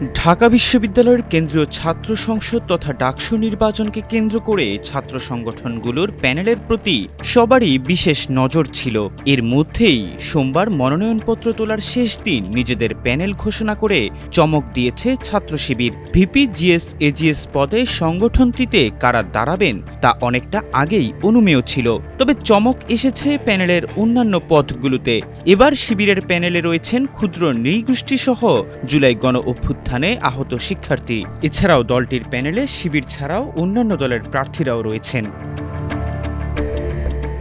ঢাকা বিশ্ববিদ্যালয়ের কেন্দ্রীয় ছাত্র সংসদ তথা ডাকসু নির্বাচনকে কেন্দ্র করে ছাত্র সংগঠনগুলোর প্যানেলের প্রতি সবারই বিশেষ নজর ছিল। এর মধ্যেই সোমবার মনোনয়নপত্র তোলার শেষ দিন নিজেদের প্যানেল ঘোষণা করে চমক দিয়েছে ছাত্র শিবির। ভিপি জিএস এজিএস পদে সংগঠনটিতে কারা দাঁড়াবেন তা অনেকটা আগেই অনুমেয় ছিল, তবে চমক এসেছে প্যানেলের অন্যান্য পদগুলোতে। এবার শিবিরের প্যানেলে রয়েছেন ক্ষুদ্র নৃগোষ্ঠী সহ জুলাই গণ অভ্যুত্থানে আহত শিক্ষার্থী। এছাড়াও দলটির প্যানেলে শিবির ছাড়াও অন্যান্য দলের প্রার্থীরাও রয়েছেন।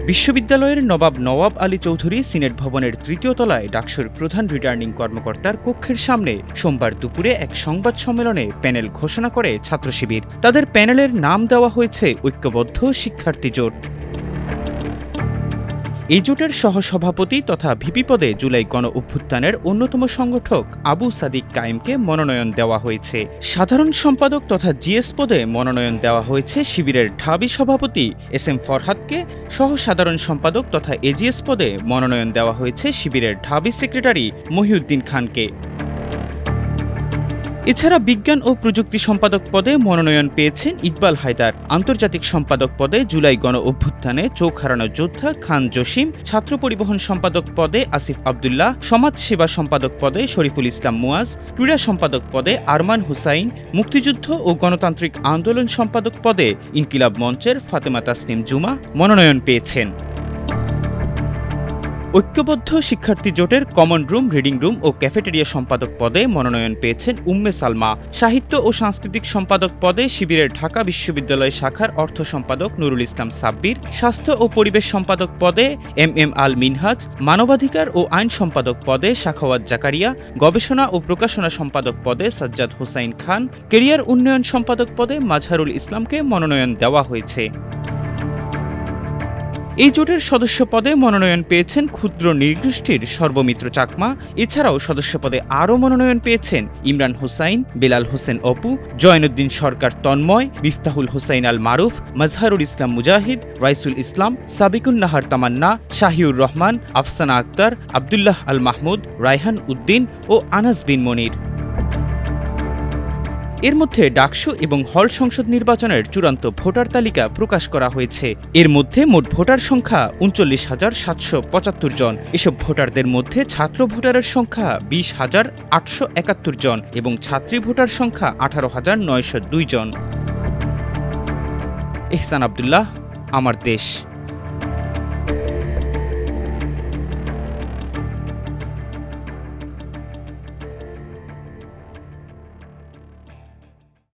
বিশ্ববিদ্যালয়ের নবাব আলী চৌধুরী সিনেট ভবনের তৃতীয় তলায় ডাকসুর প্রধান রিটার্নিং কর্মকর্তার কক্ষের সামনে সোমবার দুপুরে এক সংবাদ সম্মেলনে প্যানেল ঘোষণা করে ছাত্র শিবির। তাদের প্যানেলের নাম দেওয়া হয়েছে ঐক্যবদ্ধ শিক্ষার্থী জোট। এই জোটের সহসভাপতি তথা ভিপি পদে জুলাই গণ অভ্যুত্থানের অন্যতম সংগঠক আবু সাদিক কায়েমকে মনোনয়ন দেওয়া হয়েছে। সাধারণ সম্পাদক তথা জিএস পদে মনোনয়ন দেওয়া হয়েছে শিবিরের ঢাবি সভাপতি এস এম ফরহাদকে। সহ সাধারণ সম্পাদক তথা এজিএস পদে মনোনয়ন দেওয়া হয়েছে শিবিরের ঢাবি সেক্রেটারি মহিউদ্দিন খানকে। এছাড়া বিজ্ঞান ও প্রযুক্তি সম্পাদক পদে মনোনয়ন পেয়েছেন ইকবাল হায়দার। আন্তর্জাতিক সম্পাদক পদে জুলাই গণ অভ্যুত্থানে চোখ হারানো যোদ্ধা খান জসিম। ছাত্র পরিবহন সম্পাদক পদে আসিফ আবদুল্লাহ। সমাজ সেবা সম্পাদক পদে শরীফুল ইসলাম মুয়াজ। ক্রীড়া সম্পাদক পদে আরমান হুসাইন। মুক্তিযুদ্ধ ও গণতান্ত্রিক আন্দোলন সম্পাদক পদে ইনকিলাব মঞ্চের ফাতেমা তাসনিম জুমা মনোনয়ন পেয়েছেন। ঐক্যবদ্ধ শিক্ষার্থী জোটের কমন রুম, রিডিং রুম ও ক্যাফেটেরিয়া সম্পাদক পদে মনোনয়ন পেয়েছেন উম্মে সালমা। সাহিত্য ও সাংস্কৃতিক সম্পাদক পদে শিবিরের ঢাকা বিশ্ববিদ্যালয় শাখার অর্থ সম্পাদক নুরুল ইসলাম সাব্বির। স্বাস্থ্য ও পরিবেশ সম্পাদক পদে এম আল মিনহাজ। মানবাধিকার ও আইন সম্পাদক পদে সাখাওয়াত জাকারিয়া। গবেষণা ও প্রকাশনা সম্পাদক পদে সাজ্জাদ হোসাইন খান। কেরিয়ার উন্নয়ন সম্পাদক পদে মাজহারুল ইসলামকে মনোনয়ন দেওয়া হয়েছে। এই জোটের সদস্য পদে মনোনয়ন পেয়েছেন ক্ষুদ্র নৃগোষ্ঠীর সর্বমিত্র চাকমা। এছাড়াও সদস্য পদে আরও মনোনয়ন পেয়েছেন ইমরান হোসাইন, বেলাল হোসেন অপু, জয়নুদ্দিন সরকার তন্ময়, মিফতাহুল হোসাইন আল মারুফ, মাজহারুল ইসলাম মুজাহিদ, রাইসুল ইসলাম, সাবিকুন নাহার তামান্না, শাহিউর রহমান, আফসানা আক্তার, আবদুল্লাহ আল মাহমুদ, রায়হান উদ্দিন ও আনাস বিন মনির। এর মধ্যে ডাকসু এবং হল সংসদ নির্বাচনের চূড়ান্ত ভোটার তালিকা প্রকাশ করা হয়েছে। এর মধ্যে মোট ভোটার সংখ্যা ৩৯,৭৭৫ জন। এসব ভোটারদের মধ্যে ছাত্র ভোটারের সংখ্যা ২০,৮৭১ জন এবং ছাত্রী ভোটার সংখ্যা ১৮,৯০২ জন। ইহসান আব্দুল্লাহ, আমার দেশ।